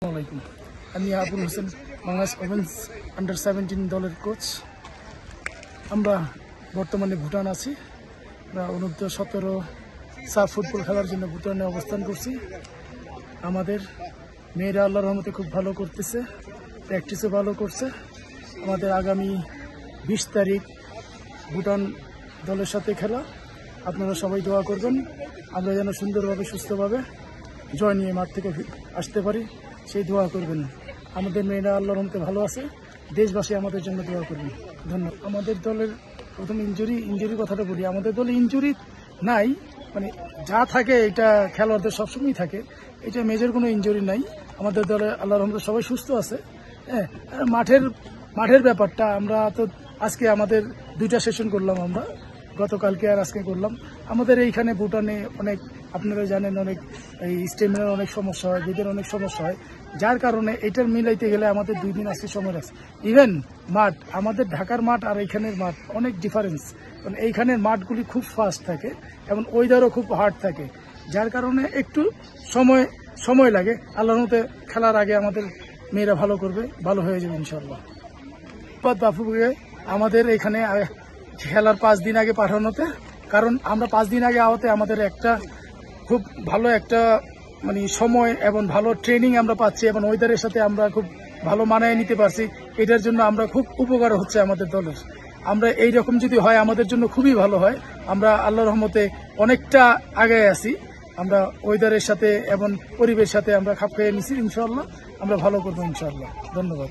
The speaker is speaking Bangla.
আসসালামাইকুম। আমি আবুল হোসেন, বাংলাদেশ ওমেন্স আন্ডার-17 দলের কোচ। আমরা বর্তমানে ভুটান আছি। আমরা অনূর্ধ্ব-17 সাফ ফুটবল খেলার জন্য ভুটানে অবস্থান করছি। আমাদের মেয়েরা আল্লাহর রহমতে খুব ভালো করতেছে, প্র্যাকটিসও ভালো করছে। আমাদের আগামী 20 তারিখ ভুটান দলের সাথে খেলা। আপনারা সবাই দোয়া করবেন আমরা যেন সুন্দরভাবে সুস্থভাবে জয় নিয়ে মাঠ থেকে আসতে পারি, সেই দোয়া করবেন। আমাদের মেয়েরা আল্লাহর রহমতে ভালো আছে, দেশবাসী আমাদের জন্য দোয়া করবেন। ধন্যবাদ। আমাদের দলের প্রথম ইঞ্জুরি কথাটা বলি। আমাদের দলে ইঞ্জুরি নাই, মানে যা থাকে এটা খেলোয়াড়দের সবসময় থাকে, এটা মেজর কোনো ইঞ্জুরি নাই। আমাদের দলে আল্লাহর রহমতে সবাই সুস্থ আছে। হ্যাঁ, মাঠের ব্যাপারটা আমরা তো আজকে আমাদের 2টা সেশন করলাম, আমরা গতকালকে আর আজকে করলাম। আমাদের এইখানে ভুটানে অনেক, আপনারা জানেন, অনেক এই স্টেমিনার অনেক সমস্যা হয়, বেদের অনেক সমস্যা হয়, যার কারণে এটার মিলাইতে গেলে আমাদের 2 দিন আসতে সময় লাগছে। ইভেন মাঠ, আমাদের ঢাকার মাঠ আর এইখানের মাঠ অনেক ডিফারেন্স, কারণ এইখানের মাঠগুলি খুব ফাস্ট থাকে এবং ওয়েদারও খুব হার্ড থাকে, যার কারণে একটু সময় লাগে। আল্লাহর মতে খেলার আগে আমাদের মেয়েরা ভালো করবে, ভালো হয়ে যাবে ইনশাল্লাহ। বাফুকে আমাদের এখানে খেলার 5 দিন আগে পাঠানোতে, কারণ আমরা 5 দিন আগে আওয়াতে আমাদের একটা খুব ভালো একটা মানে সময় এবং ভালো ট্রেনিং আমরা পাচ্ছি এবং ওয়েদারের সাথে আমরা খুব ভালো মানায় নিতে পারছি। এটার জন্য আমরা খুব উপকার হচ্ছে আমাদের দলের। আমরা এই রকম যদি হয় আমাদের জন্য খুবই ভালো হয়। আমরা আল্লাহর রহমতে অনেকটা আগে আছি। আমরা ওয়েদারের সাথে এবং পরিবেশের সাথে আমরা খাপ খাইয়ে নিছি। ইনশাআল্লাহ আমরা ভালো করবো ইনশাআল্লাহ। ধন্যবাদ।